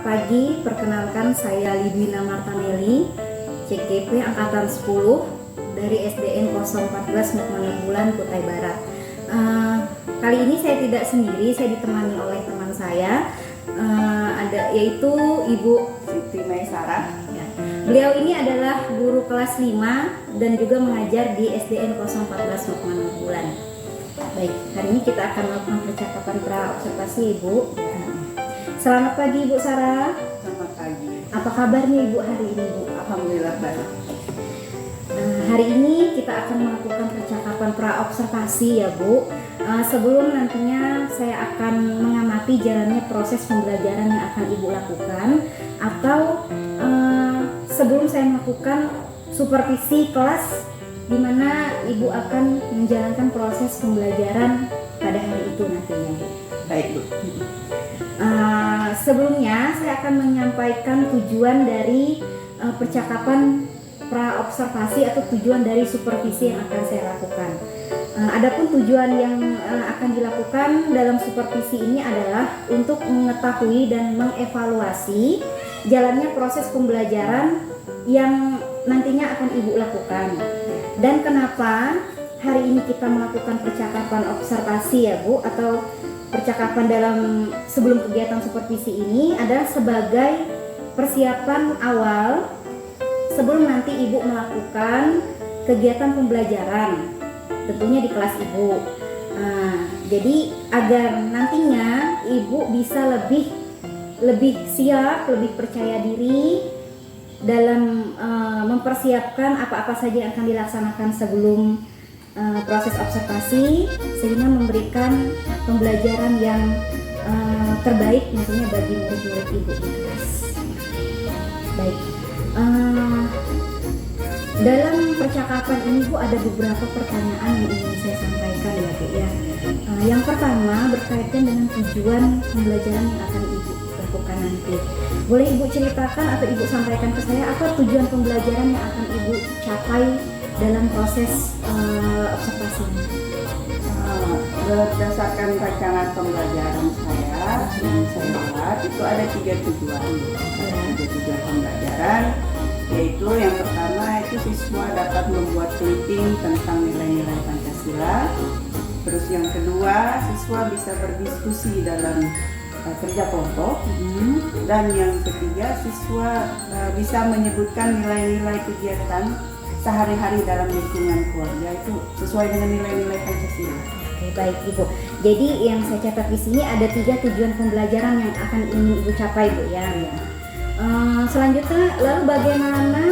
pagi, perkenalkan saya Lidwina Martanelli, CGP Angkatan 10 dari SDN 014 Mukmanur Bulan, Kutai Barat. Kali ini saya tidak sendiri, saya ditemani oleh teman saya, yaitu Ibu Siti Maisarah. Beliau ini adalah guru kelas 5 dan juga mengajar di SDN 014 Mukmanur Bulan. Baik, hari ini kita akan melakukan percakapan pra-observasi, Ibu. Selamat pagi, Ibu Sarah. Selamat pagi. Apa kabarnya Ibu hari ini, Bu? Alhamdulillah baik. Hari ini kita akan melakukan percakapan pra-observasi ya, Bu. Sebelum nantinya saya akan mengamati jalannya proses pembelajaran yang akan Ibu lakukan, atau sebelum saya melakukan supervisi kelas di mana Ibu akan menjalankan proses pembelajaran pada hari itu nantinya. Baik, Bu. Sebelumnya saya akan menyampaikan tujuan dari percakapan pra-observasi atau tujuan dari supervisi yang akan saya lakukan. Adapun tujuan yang akan dilakukan dalam supervisi ini adalah untuk mengetahui dan mengevaluasi jalannya proses pembelajaran yang nantinya akan Ibu lakukan. Dan kenapa hari ini kita melakukan percakapan observasi ya, Bu, atau percakapan dalam sebelum kegiatan supervisi ini adalah sebagai persiapan awal sebelum nanti Ibu melakukan kegiatan pembelajaran, tentunya di kelas Ibu. Jadi agar nantinya Ibu bisa lebih siap, lebih percaya diri dalam mempersiapkan apa-apa saja yang akan dilaksanakan sebelum proses observasi, sehingga memberikan pembelajaran yang terbaik nantinya bagi murid-murid Ibu di kelas. Baik, dalam percakapan ini, Bu, ada beberapa pertanyaan yang ingin saya sampaikan ya, Bu ya. Yang pertama berkaitan dengan tujuan pembelajaran yang akan Ibu lakukan nanti. Boleh Ibu ceritakan atau Ibu sampaikan ke saya apa tujuan pembelajaran yang akan Ibu capai dalam proses observasi ini? Berdasarkan rancangan pembelajaran saya yang saya buat, itu ada 3 tujuan. Ada 3 tujuan pembelajaran, yaitu yang pertama itu siswa dapat membuat clipping tentang nilai-nilai Pancasila. Terus yang kedua, siswa bisa berdiskusi dalam kerja kelompok. Dan yang ketiga, siswa bisa menyebutkan nilai-nilai kegiatan sehari-hari dalam lingkungan keluarga itu sesuai dengan nilai-nilai Pancasila. Oke, baik Ibu. Jadi yang saya catat di sini ada 3 tujuan pembelajaran yang akan ingin Ibu capai, Bu ya. Selanjutnya, lalu bagaimana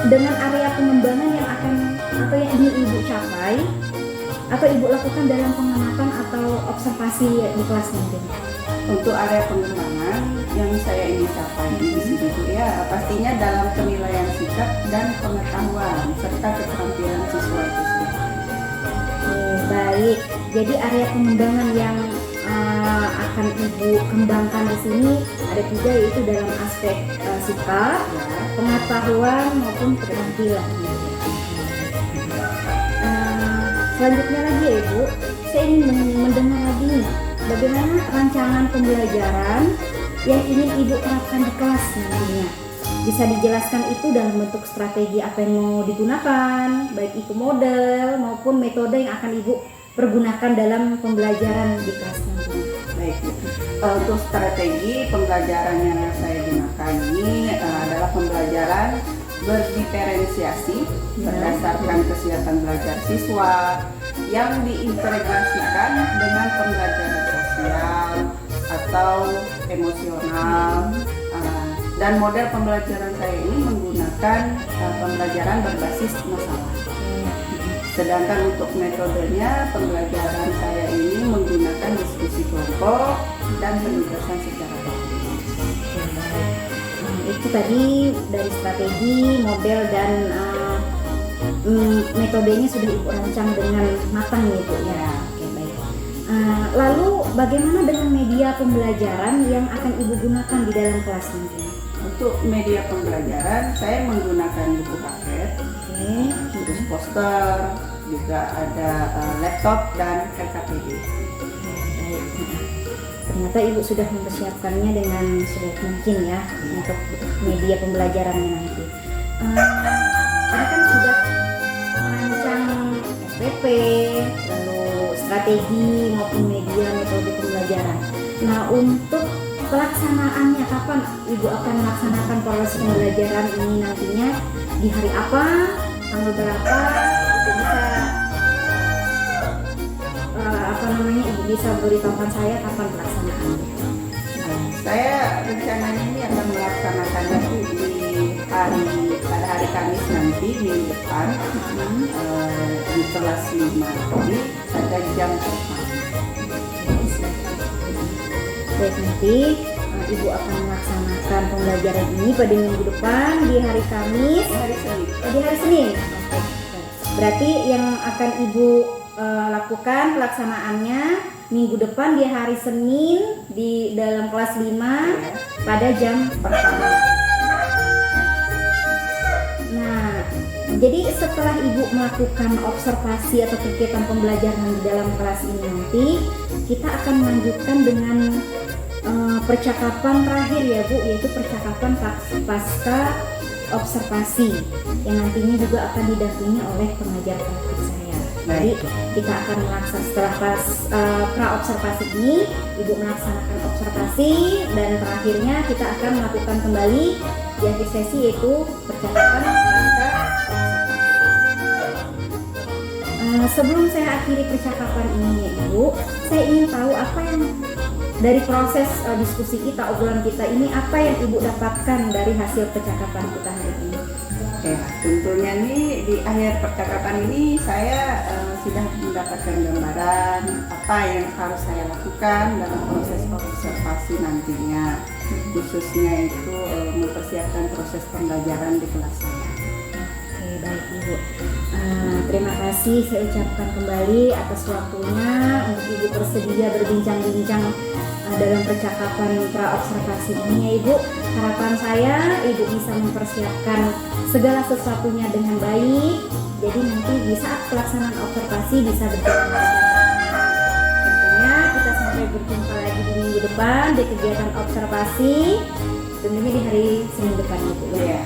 dengan area pengembangan yang akan atau yang ingin Ibu capai atau Ibu lakukan dalam pengamatan atau observasi di kelas nanti? Untuk area pengembangan yang saya ingin capai di sini itu ya pastinya dalam penilaian sikap dan pengetahuan serta keterampilan siswa itu sendiri. Baik, jadi area pengembangan yang akan Ibu kembangkan di sini ada 3, yaitu dalam aspek sikap, pengetahuan maupun keterampilan. Selanjutnya lagi ya, Ibu, saya ingin mendengar lagi nih, bagaimana rancangan pembelajaran yang ingin Ibu terapkan di kelas nantinya. Bisa dijelaskan itu dalam bentuk strategi apa yang mau digunakan, baik itu model maupun metode yang akan Ibu pergunakan dalam pembelajaran di kelas nantinya. Baik, untuk strategi pembelajaran yang saya gunakan ini adalah pembelajaran berdiferensiasi berdasarkan kesiapan belajar siswa yang diintegrasikan dengan pembelajaran sosial atau emosional. Dan model pembelajaran saya ini menggunakan pembelajaran berbasis masalah. Sedangkan untuk metodenya, pembelajaran saya ini menggunakan diskusi kelompok dan penugasan secara praktis. Itu tadi dari strategi, model, dan metodenya sudah Ibu rancang dengan matang nih, Bu ya. Oke, baik. Lalu bagaimana dengan media pembelajaran yang akan Ibu gunakan di dalam kelas nanti? Untuk media pembelajaran, saya menggunakan buku paket, terus poster, juga ada laptop dan LKPD. ternyata Ibu sudah mempersiapkannya dengan sebaik mungkin ya untuk media pembelajarannya nanti. Ini kan sudah merancang SPP, lalu strategi maupun media metode pembelajaran. Nah, untuk pelaksanaannya kapan Ibu akan melaksanakan proses pembelajaran ini nantinya, di hari apa, tanggal berapa, itu bisa Ibu bisa beritahukan saya kapan pelaksanaannya. Saya rencananya ini akan melaksanakannya pada hari Kamis nanti minggu depan di kelas 5 jadi pada jam 4. Baik, nanti Ibu akan melaksanakan pembelajaran ini pada minggu depan di hari Kamis, di hari Senin. Oke. Berarti yang akan Ibu lakukan pelaksanaannya minggu depan di hari Senin di dalam kelas 5 pada jam pertama. Nah, jadi setelah Ibu melakukan observasi atau kegiatan pembelajaran di dalam kelas ini nanti, kita akan melanjutkan dengan percakapan terakhir ya Bu, yaitu percakapan pasca observasi yang nantinya juga akan didampingi oleh pengajar praktik saya. Jadi kita akan melaksanakan setelah pra observasi ini, Ibu melaksanakan observasi dan terakhirnya kita akan melakukan kembali di akhir sesi yaitu percakapan pasca observasi. Sebelum saya akhiri percakapan ini ya Ibu, saya ingin tahu apa yang dari proses diskusi kita, obrolan kita ini, apa yang Ibu dapatkan dari hasil percakapan kita hari ini? Ya, tentunya nih di akhir percakapan ini saya sudah mendapatkan gambaran apa yang harus saya lakukan dalam proses observasi nantinya, khususnya itu mempersiapkan proses pembelajaran di kelas saya. Oke, baik Ibu. Terima kasih saya ucapkan kembali atas waktunya untuk Ibu bersedia berbincang-bincang dalam percakapan pra-observasi ini ya Ibu. Harapan saya Ibu bisa mempersiapkan segala sesuatunya dengan baik, jadi nanti di saat pelaksanaan observasi bisa berjalan lancar. Tentunya kita sampai berjumpa lagi di minggu depan di kegiatan observasi, tentunya di hari Senin depan Ibu ya.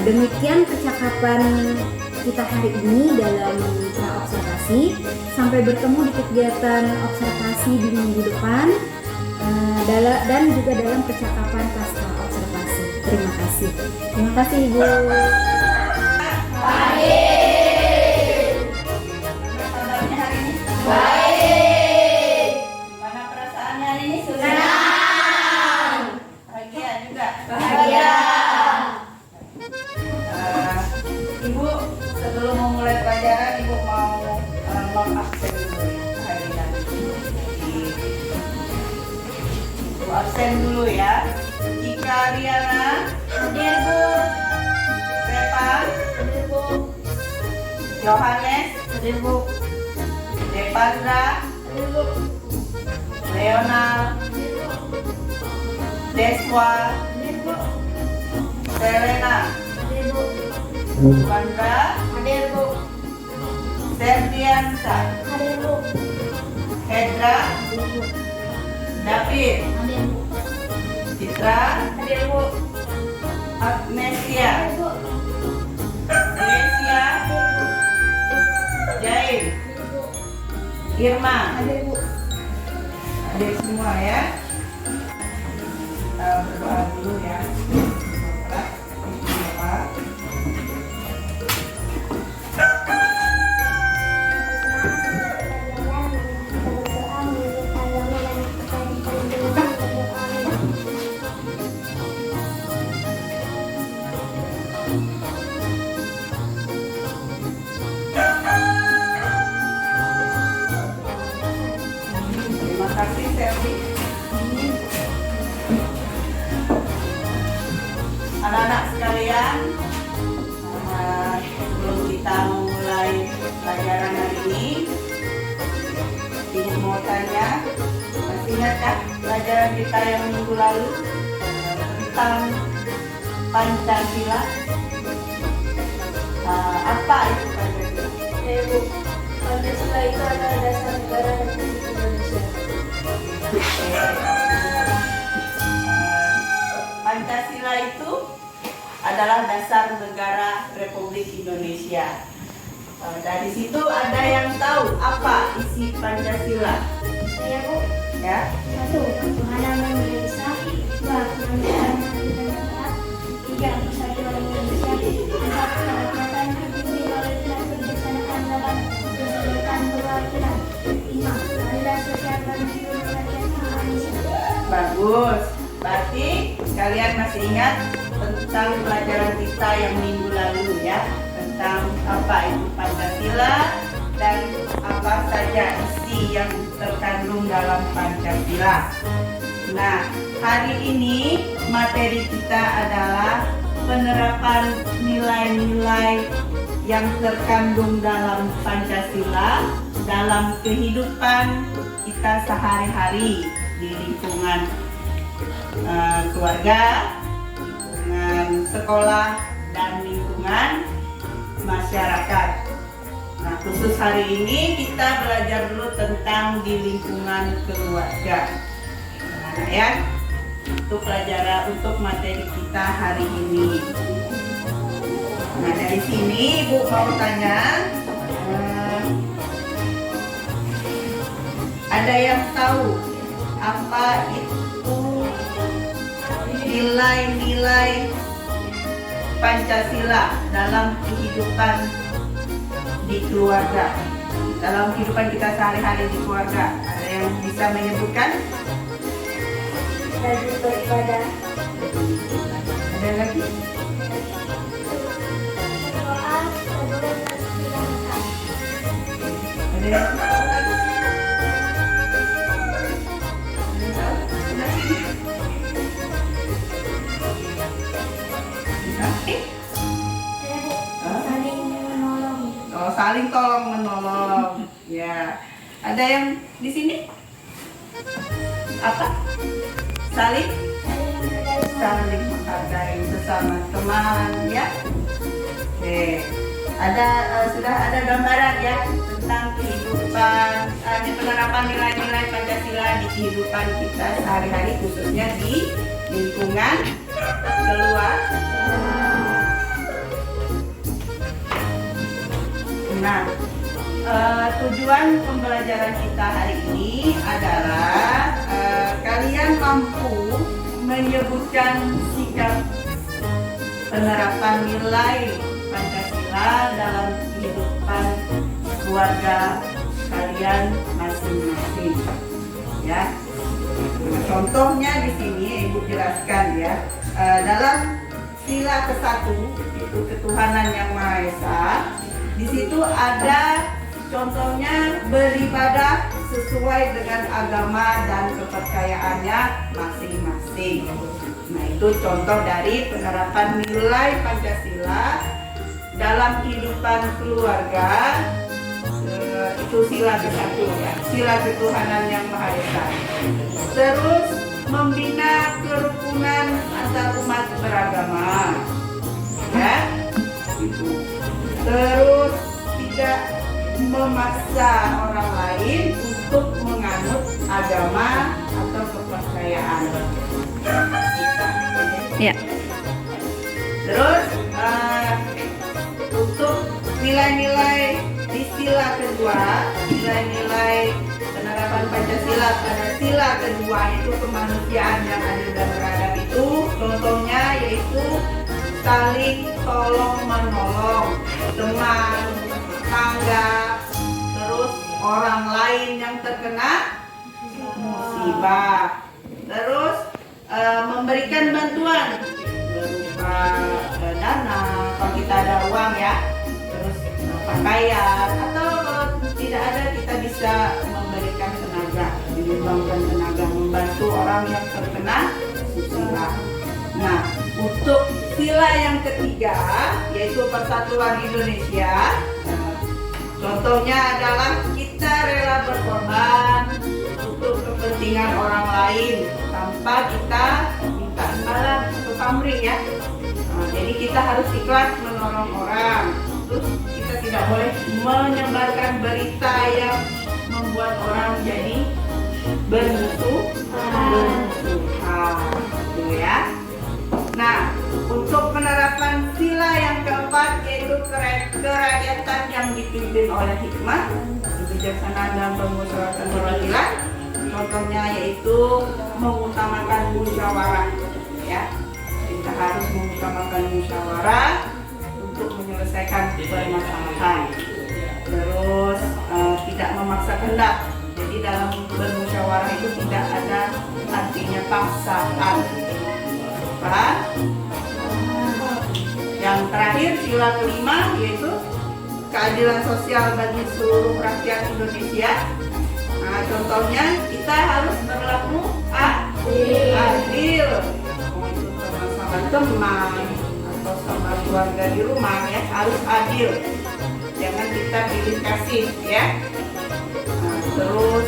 Demikian percakapan kita hari ini dalam pra-observasi. Sampai bertemu di kegiatan observasi di minggu depan dan juga dalam percakapan pasca observasi. Terima kasih. Terima kasih Ibu. Baik. Gimana perasaannya hari ini? Senang. Bahagia juga. Bahagia. Ibu sebelum memulai pelajaran Ibu mau mengabsen dulu ya hari nanti. Ibu absen dulu ya. Jika Riana hadir Bu. Repan hadir Bu. Yohanes hadir Bu. Devandra hadir Bu. Leonal hadir Bu. Deswa hadir Bu. Selena hadir Bu. Vandra hadir Bu. Serdiansa hadir Bu. Hedra hadir Bu. David hadir Bu. Citra hadir Bu. Agnesia hadir Bu. Grecia hadir Bu. Jaim hadir Bu. Irma hadir Bu. Hadir semua ya. Kita berdoa dulu ya. Terima kasih Selvi. Anak-anak sekalian, sebelum kita memulai pelajaran hari ini, Ibu mau tanya, masih ingatkah pelajaran kita yang minggu lalu tentang Pancasila? Apa itu Pancasila? Ibu, Pancasila itu adalah dasar negara Republik Indonesia. Pancasila itu adalah dasar negara Republik Indonesia. Dari situ ada yang tahu apa isi Pancasila? Saya Bu, Ya, satu, Tuhan yang Maha Esa, dua, kemanusiaan yang adil dan berat, tiga, persatuan Indonesia, empat, kerakyatan yang dipimpin oleh dan dilaksanakan dalam keseluruhan perwakilan, lima, keadilan sosial bagi seluruh rakyat Indonesia. bagus. Berarti kalian masih ingat tentang pelajaran kita yang minggu lalu ya, tentang apa itu Pancasila dan apa saja isi yang terkandung dalam Pancasila. Nah, hari ini materi kita adalah penerapan nilai-nilai yang terkandung dalam Pancasila dalam kehidupan kita sehari-hari di lingkungan keluarga, lingkungan sekolah, dan lingkungan masyarakat. Nah, khusus hari ini kita belajar dulu tentang di lingkungan keluarga. Nah, ya, itu pelajaran untuk materi kita hari ini. Nah, dari sini Ibu mau tanya, ada yang tahu apa itu nilai-nilai Pancasila dalam kehidupan di keluarga, dalam kehidupan kita sehari-hari di keluarga? Ada yang bisa menyebutkan? Rajin beribadah, Ada lagi? berdoa, berdoa dan istirahat. Ada yang tahu lagi? Saya Bu, saling menolong. Oh, saling tolong menolong. Ya. Ada yang di sini? Apa? Saling saling menghargai sesama teman ya. Oke. Ada sudah ada gambaran ya tentang kehidupan penerapan nilai-nilai Pancasila di kehidupan kita sehari-hari, khususnya di lingkungan keluarga. Nah, tujuan pembelajaran kita hari ini adalah kalian mampu menyebutkan sikap penerapan nilai Pancasila dalam kehidupan keluarga kalian masing-masing. Ya, nah, contohnya di sini Ibu jelaskan ya, dalam sila ke-1 itu ketuhanan yang Maha Esa. Di situ ada contohnya beribadah sesuai dengan agama dan kepercayaannya masing-masing. Nah, itu contoh dari penerapan nilai Pancasila dalam kehidupan keluarga. Itu sila ke-1 ya, sila ketuhanan yang Maha Esa. Terus membina kerukunan antar umat beragama. Ya, itu. Terus tidak memaksa orang lain untuk menganut agama atau kepercayaan kita. Ya. Terus untuk nilai-nilai di sila kedua, nilai-nilai penerapan Pancasila pada sila kedua itu kemanusiaan yang adil dan beradab itu contohnya yaitu saling tolong menolong teman, tetangga, terus orang lain yang terkena musibah, terus memberikan bantuan berupa dana kalau kita ada uang ya, terus pakaian, atau kalau tidak ada kita bisa memberikan tenaga, menyumbangkan tenaga membantu orang yang terkena musibah. Nah, untuk sila yang ketiga yaitu persatuan Indonesia, contohnya adalah kita rela berkorban untuk kepentingan orang lain tanpa kita minta imbalan atau pamrih ya. Jadi kita harus ikhlas menolong orang. Terus kita tidak boleh menyebarkan berita yang membuat orang jadi bermusuhan, gitu ya. Nah, untuk penerapan sila yang keempat yaitu kerakyatan yang dipimpin oleh hikmah, kebijaksanaan dan permusyawaratan perwakilan. Contohnya yaitu mengutamakan musyawarah, ya. Kita harus mengutamakan musyawarah untuk menyelesaikan permasalahan. Terus tidak memaksa kehendak. Jadi dalam bermusyawarah itu tidak ada artinya paksaan. Yang terakhir sila kelima yaitu keadilan sosial bagi seluruh rakyat Indonesia. Nah, contohnya kita harus berlaku adil sama teman atau sama keluarga di rumah, ya, harus adil. Jangan kita pilih kasih, ya. Nah, terus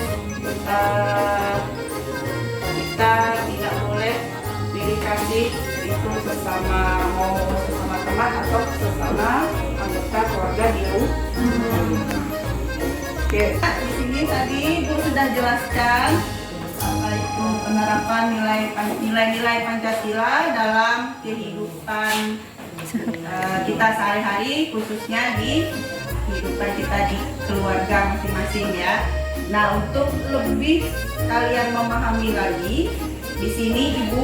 kita tidak boleh pilih kasih itu sesama teman atau sesama anggota keluarga di rumah. Oke, di sini tadi Bu sudah jelaskan apa itu penerapan nilai-nilai Pancasila dalam kehidupan kita sehari-hari, khususnya di kehidupan kita di keluarga masing-masing, ya. Nah, untuk lebih kalian memahami lagi, di sini Ibu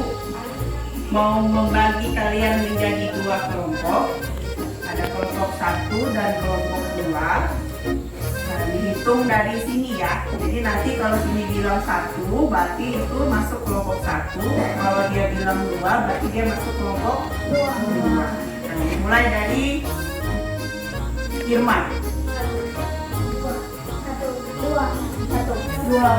mau membagi kalian menjadi dua kelompok. Ada kelompok 1 dan kelompok 2. Nah, dihitung dari sini, ya. Jadi nanti kalau sini bilang 1, berarti itu masuk kelompok 1. Kalau dia bilang 2, berarti dia masuk kelompok 2. Nah, mulai dari Irma. 2.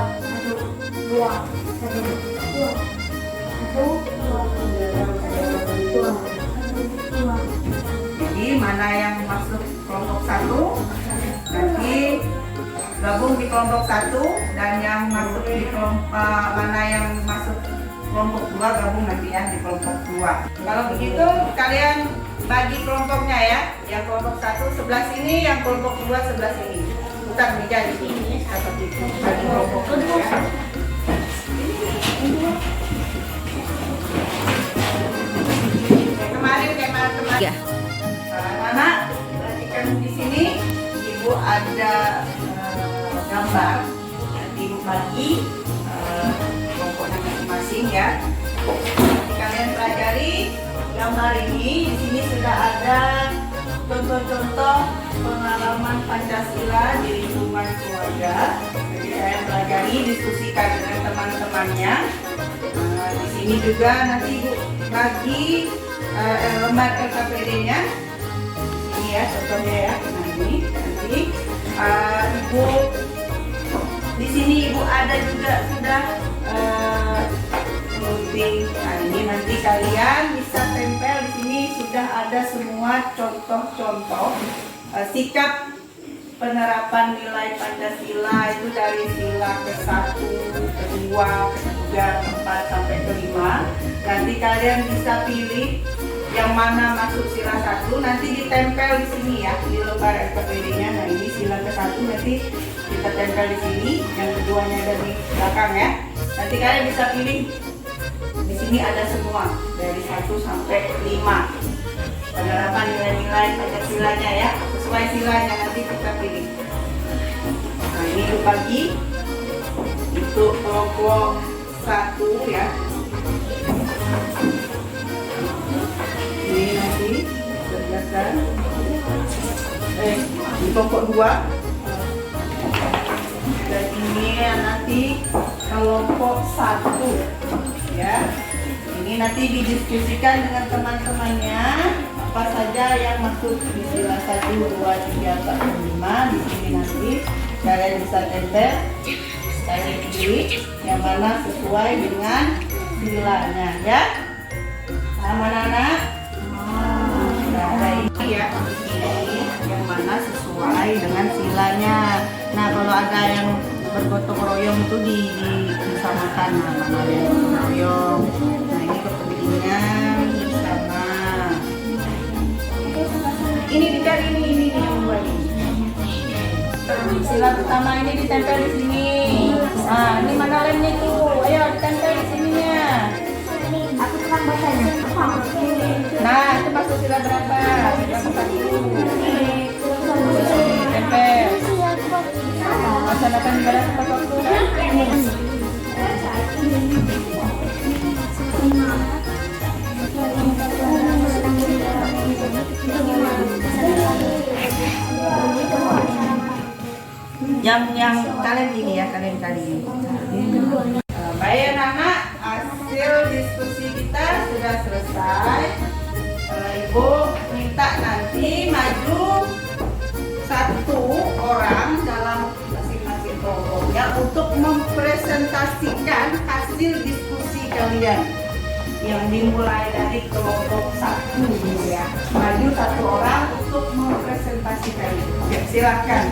Jadi mana yang masuk kelompok 1 nanti gabung di kelompok 1, dan yang masuk di kelompok mana yang masuk kelompok 2 gabung nanti, ya, di kelompok 2. Kalau begitu kalian bagi kelompoknya, ya. Yang kelompok 1 sebelah sini, yang kelompok 2 sebelah sini. Putar meja di sini seperti itu. Bagi kelompok 2, ya. Kemarin. Ya. Anak-anak, perhatikan di sini Ibu ada gambar. Nanti Ibu bagi kelompoknya masing-masing, ya. Nanti kalian pelajari gambar ini. Di sini sudah ada contoh-contoh pengalaman Pancasila di lingkungan keluarga. Jadi kalian pelajari, diskusikan dengan teman-temannya. Di sini juga nanti Ibu bagi lembar LKPD-nya. Ini, ya, contohnya, ya. Nah, ini nanti Ibu di sini Ibu ada juga sudah clothing. Nah, ini nanti kalian bisa tempel di sini, sudah ada semua contoh-contoh sikap penerapan nilai Pancasila itu dari sila ke-1, ke-2, ke-3, ke-4 sampai ke-5. Nanti kalian bisa pilih yang mana masuk sila 1, nanti ditempel di sini, ya, di lembar LKPD-nya. Nah, ini sila ke-1 nanti kita tempel di sini, yang keduanya ada di belakang, ya. Nanti kalian bisa pilih. Di sini ada semua dari 1 sampai 5. Penerapan nilai-nilai Pancasilanya, ya, sesuai silanya nanti kita pilih. Nah, ini bagi itu kelompok 1, ya. Ini nanti kerjakan di kelompok 2, dan ini nanti kelompok 1, ya. Ini nanti didiskusikan dengan teman-temannya apa saja yang masuk di sila 1, 2, 3, 4, 5. Di sini nanti kalian bisa tempel, kalian pilih yang mana sesuai dengan silanya, ya. Sama anak-anak. Nah, ada ini, ya, ini yang mana sesuai dengan silanya. Nah, kalau ada yang bergotong royong itu disamakan, mana yang bergotong royong. Nah, ini kepentingan bersama. Ini dicari ini yang buat ini. Sila pertama ini ditempel di sini. Nah, ini mana lemnya tuh? Ayo ditempel di sininya. Aku tukang bacanya. Nah, itu masuk sila berapa? Sila 1. Tempel. Laksanakan ibadah tepat waktu kan? Yang kalian ini ya, kalian kali ini. Baik anak-anak, hasil diskusi kita sudah selesai. Ibu minta nanti maju 1 orang dalam masing-masing kelompoknya untuk mempresentasikan hasil diskusi kalian yang dimulai dari kelompok 1 ya. Maju 1 orang untuk mempresentasikan. Ya, silakan.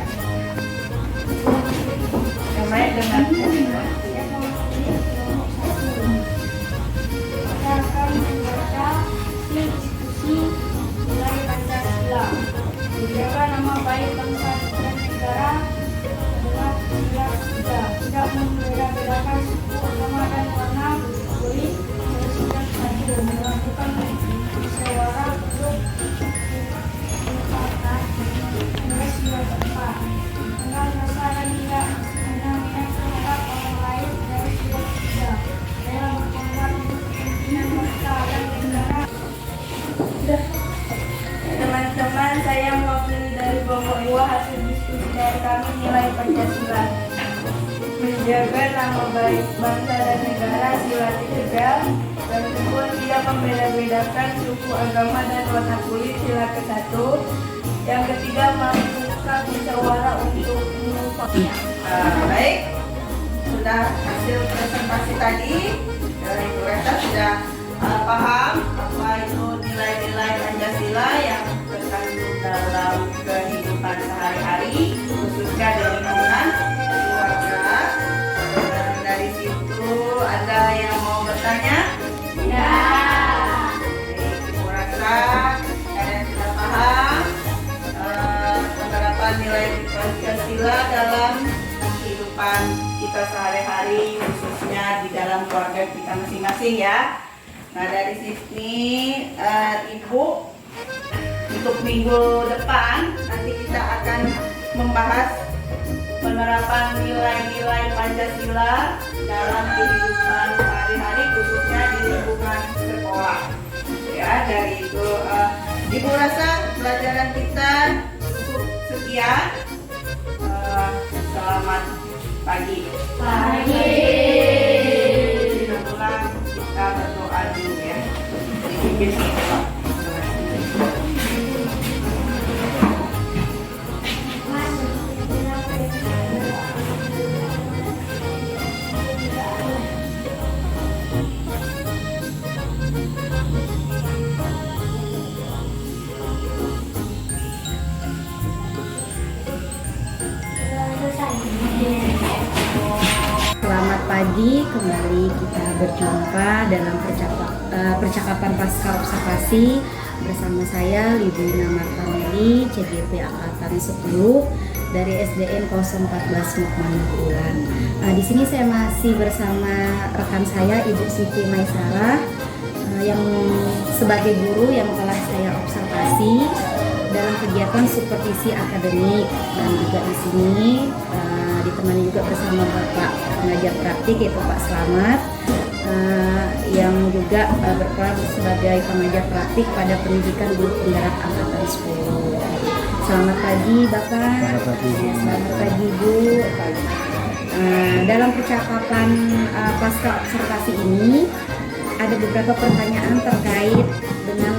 Yang lain dengan akan membaca diskusi nilai Pancasila. Menjaga nama baik bangsa dan negara adalah sila 3. Tidak membeda-bedakan suku, agama, dan warna kulit. Sila 1. Melakukan musyawarah untuk menetapkan nilai sila 4. Dengan rasa dan tidak menang-menang terhadap orang lain dari sila 3. Dalam berkorban untuk kepentingan bangsa dan negara. Teman-teman, saya mewakili dari kelompok 2 hasil diskusi dari kami nilai Pancasila. Menjaga nama baik bangsa dan negara sila 3. Dan pun tidak membeda-bedakan suku, agama, dan warna kulit sila ke-1. Yang ketiga, melakukan musyawarah untuk memufakat. baik, sudah hasil presentasi tadi dari Bu Reta sudah paham apa itu nilai-nilai Pancasila yang terkandung dalam kehidupan sehari-hari, khususnya di lingkungan keluarga. Dari situ ada yang mau bertanya? Ya. Ibu rasa kalian sudah paham penerapan nilai Pancasila dalam kehidupan kita sehari-hari, khususnya di dalam keluarga kita masing-masing ya. Nah, dari sini Ibu untuk minggu depan nanti kita akan membahas penerapan nilai-nilai Pancasila dalam kehidupan sehari-hari, khususnya di lingkungan sekolah. Ya, dari itu Ibu rasa pelajaran kita cukup sekian. Selamat pagi. Kita pulang, kita berdoa dulu ya. Dipimpin sama Selamat pagi, kembali kita berjumpa dalam percakapan pasca observasi bersama saya Lidina Martameli, CGP Angkatan 10 dari SDN 014 Mukmanah Bulan. Di sini saya masih bersama rekan saya Ibu Siti Maisarah yang sebagai guru yang telah saya observasi dalam kegiatan supervisi akademik, dan juga di sini ditemani juga bersama Bapak pengajar praktik yaitu Pak Slamet yang juga berperan sebagai pengajar praktik pada pendidikan guru penggerak angkatan 10. Selamat pagi Bapak. Selamat pagi Bu. Dalam percakapan pasca observasi ini ada beberapa pertanyaan terkait dengan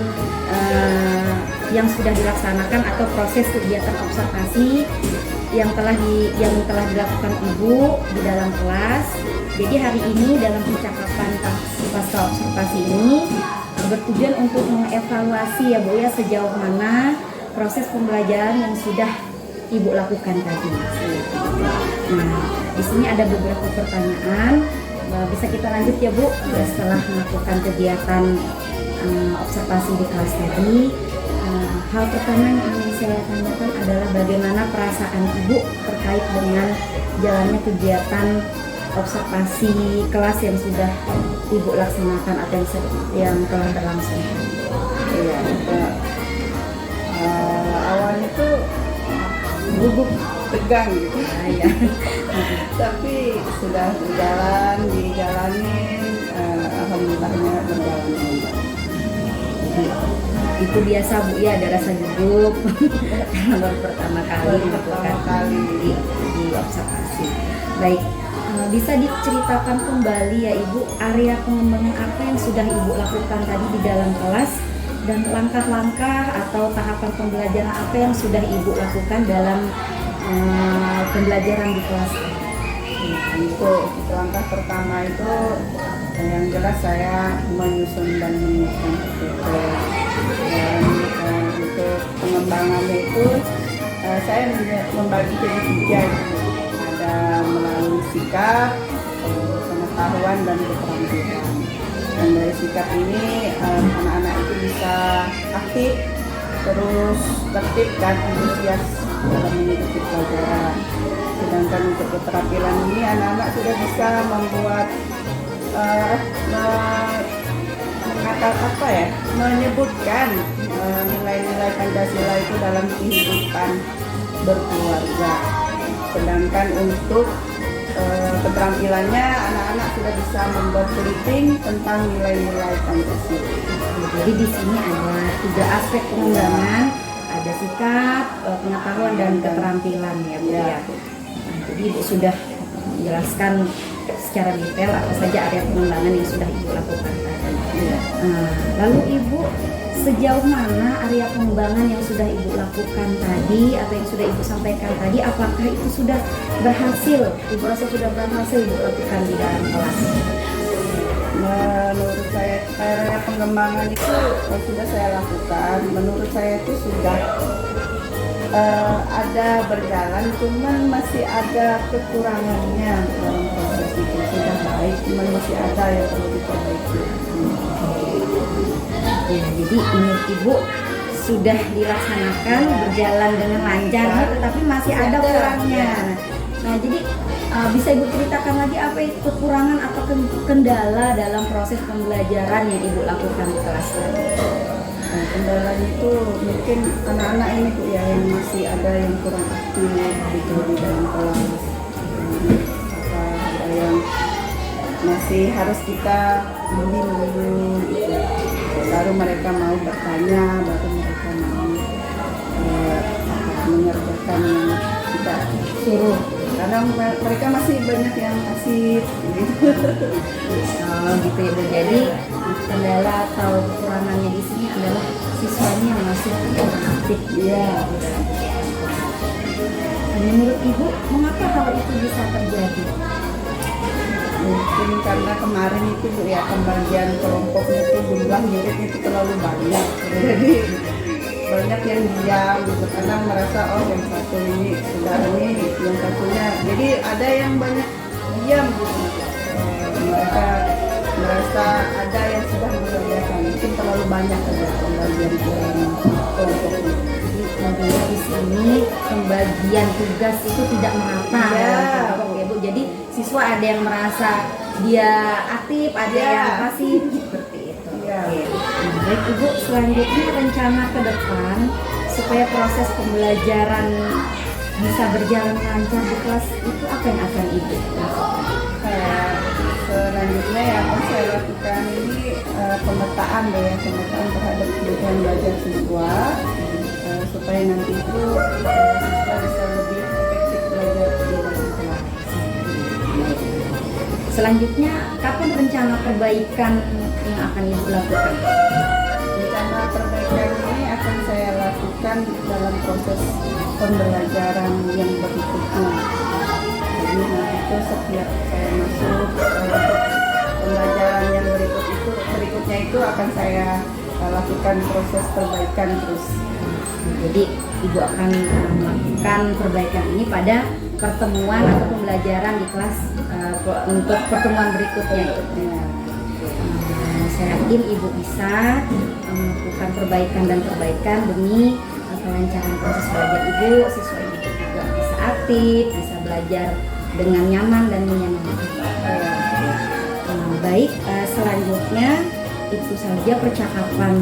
yang sudah dilaksanakan atau proses kegiatan observasi yang telah dilakukan Ibu di dalam kelas. Jadi hari ini dalam percakapan pasca observasi ini bertujuan untuk mengevaluasi ya Bu ya, sejauh mana proses pembelajaran yang sudah Ibu lakukan tadi. Nah, di sini ada beberapa pertanyaan. Bisa kita lanjut ya Bu, setelah melakukan kegiatan observasi di kelas tadi. Hal pertama yang ingin saya tanyakan adalah bagaimana perasaan Ibu terkait dengan jalannya kegiatan observasi kelas yang sudah Ibu laksanakan atau yang telah berlangsung? Iya, awalnya tuh gugup tegang gitu. Ya. Tapi sudah berjalan, dijalanin, alhamdulillahnya berjalan dengan baik. Itu biasa Bu ya, ada rasa gugup karena baru pertama kali di observasi. Baik, bisa diceritakan kembali ya Ibu, area pengembangan apa yang sudah Ibu lakukan tadi di dalam kelas, dan langkah-langkah atau tahapan pembelajaran apa yang sudah Ibu lakukan dalam pembelajaran di kelas? Untuk langkah pertama itu yang jelas saya menyusun dan menyiapkan SPP, dan untuk pengembangannya itu saya membagi jadi 3, ada melalui sikap, pengetahuan dan keterampilan. Dan dari sikap ini anak-anak itu bisa aktif, terus tertib dan antusias dalam mengikuti pelajaran. Sedangkan untuk keterampilan ini anak-anak sudah bisa membuat menyebutkan nilai-nilai Pancasila itu dalam kehidupan berkeluarga. Sedangkan untuk keterampilannya anak-anak sudah bisa membuat briefing tentang nilai-nilai Pancasila. Jadi di sini ada 3 aspek pengembangan, ada sikap, pengetahuan dan keterampilan ya Bu ya. Jadi Ibu sudah menjelaskan secara detail apa saja area pengembangan yang sudah Ibu lakukan tadi. Lalu Ibu, sejauh mana area pengembangan yang sudah Ibu lakukan tadi atau yang sudah Ibu sampaikan tadi, apakah itu sudah berhasil? Ibu rasa sudah berhasil Ibu lakukan di dalam kelas? Menurut saya area pengembangan itu sudah saya lakukan. Menurut saya itu sudah ada berjalan, cuman masih ada kekurangannya dalam proses itu. Sudah baik, cuman masih ada yang perlu diperbaiki. Ya, jadi menurut Ibu sudah dilaksanakan, berjalan dengan lancar, tetapi masih ada kurangnya. Nah, jadi bisa Ibu ceritakan lagi apa itu kekurangan atau kendala dalam proses pembelajaran yang Ibu lakukan di kelas tadi? Nah, kendalanya itu mungkin anak-anak ini tuh ya yang masih ada yang kurang aktif gitu di dalam kelas. Ada yang masih harus kita bimbing dulu gitu. Baru mereka mau bertanya, baru mereka mau mengerjakan yang kita suruh. Karena mereka masih banyak yang pasif gitu. Gitu ya Bu. Jadi kendala atau kekurangannya di sini adalah siswanya yang masih kurang aktif. Iya. Menurut Ibu, mengapa hal itu bisa terjadi? Mungkin karena kemarin itu Bu ya, pembagian kelompoknya itu jumlah muridnya itu terlalu banyak. Jadi banyak yang diam gitu, kadang merasa yang satu ini sudah ini, yang satunya. Jadi ada yang banyak diam gitu. Mereka merasa ada yang sudah mengerjakan, mungkin terlalu banyak ada pembagian kelompok. Jadi intinya di sini pembagian tugas itu tidak merata dalam kelompok ya Bu. Jadi siswa ada yang merasa dia aktif, ada yang pasif seperti itu. Baik Ibu, selanjutnya rencana ke depan supaya proses pembelajaran bisa berjalan lancar di kelas itu apa yang akan Ibu lakukan? Selanjutnya yang akan saya lakukan ini pemetaan terhadap kebutuhan belajar siswa, supaya nanti itu siswa bisa lebih efektif belajar di dalam kelas. Selanjutnya, kapan rencana perbaikan yang akan Ibu lakukan? Rencana perbaikan ini akan saya lakukan dalam proses pembelajaran yang berikutnya. Jadi nanti itu setiap saya masuk untuk pembelajaran yang berikutnya itu akan saya lakukan proses perbaikan terus. Jadi Ibu akan melakukan perbaikan ini pada pertemuan atau pembelajaran di kelas untuk pertemuan berikutnya. Saya yakin Ibu bisa melakukan perbaikan demi kelancaran proses belajar Ibu, siswa Ibu juga bisa aktif, bisa belajar dengan nyaman dan menyenangkan. Baik, selanjutnya itu saja percakapan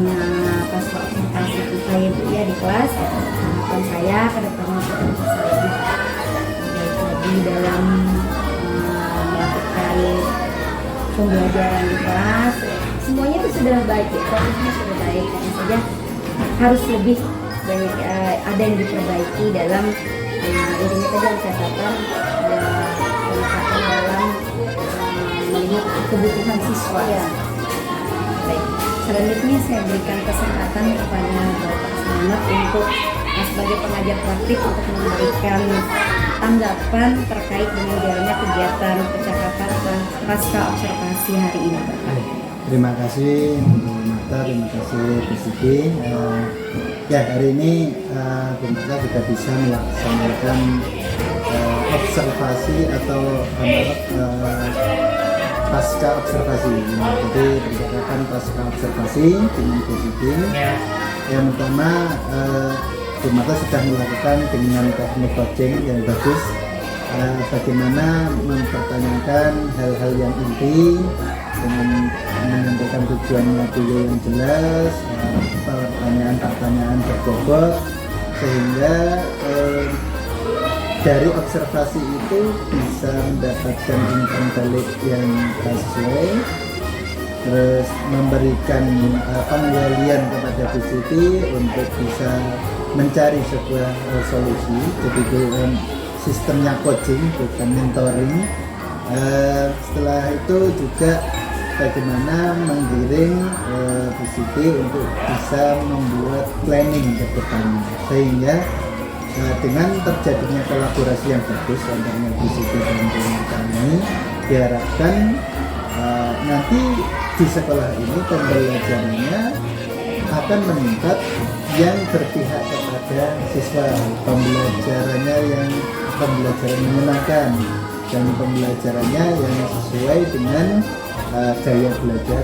pasca observasi kita ya di kelas. Harapan saya ke depannya kita bisa lebih baik lagi dalam melakukan pembelajaran di kelas. Semuanya itu sudah baik, ya, prosesnya sudah baik, hanya saja harus lebih banyak ada yang diperbaiki dalam intinya tadi yang catatan peningkatan dalam melihat kebutuhan siswa. Ya. Baik, selanjutnya saya berikan kesempatan kepada Bapak Selamat untuk sebagai pengajar praktik untuk memberikan tanggapan terkait dengan jalannya kegiatan percakapan pasca observasi hari ini, Bapak. Terima kasih Bu Marta, terima kasih Bu Siti. Ya, hari ini Bu Marta sudah bisa melaksanakan observasi atau pasca observasi. Jadi percakapan pasca observasi dengan Bu Siti. Yang pertama, Bu Marta sudah melakukan dengan teknik coaching yang bagus. Bagaimana mempertanyakan hal-hal yang inti dengan menyampaikan tujuannya dulu yang jelas, pertanyaan-pertanyaan berbobot, sehingga dari observasi itu bisa mendapatkan umpan balik yang sesuai, terus memberikan penggalian kepada Bu Siti untuk bisa mencari sebuah solusi. Jadi bukan sistemnya coaching, bukan mentoring. Setelah itu juga bagaimana menggiring Bu Siti untuk bisa membuat planning ke depannya, sehingga dengan terjadinya kolaborasi yang bagus antara Bu Siti dan kami, diharapkan nanti di sekolah ini pembelajarannya akan meningkat yang berpihak kepada siswa, pembelajarannya yang pembelajaran menyenangkan dan pembelajarannya yang sesuai dengan gaya belajar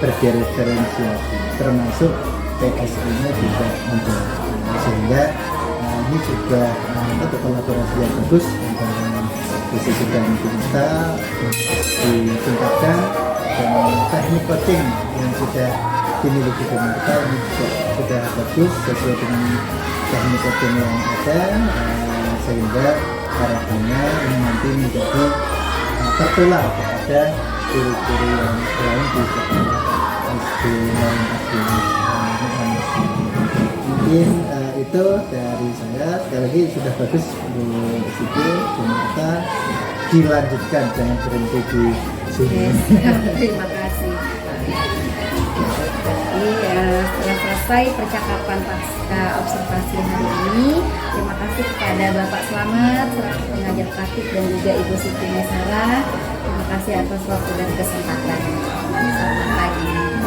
berdiferensiasi, termasuk PSI-nya juga menjadi, sehingga ini juga ada kolaborasi yang bagus antara Siti dan kita ditingkatkan, dan teknik coaching yang sudah dimiliki Bu Marta ini juga sudah bagus sesuai dengan teknik coaching yang ada, sehingga harapannya ini nanti menjadi tertular kepada guru-guru yang lain di sekolah SD lain. Mungkin itu dari saya. Sekali lagi sudah bagus Bu Siti, Bu Marta, dilanjutkan, jangan berhenti di sini. Terima kasih. Setelah selesai percakapan pasca observasi hari ini, terima kasih kepada Bapak Selamat selaku pengajar praktik dan juga Ibu Siti Mesara. Terima kasih atas waktu dan kesempatan. Selamat pagi.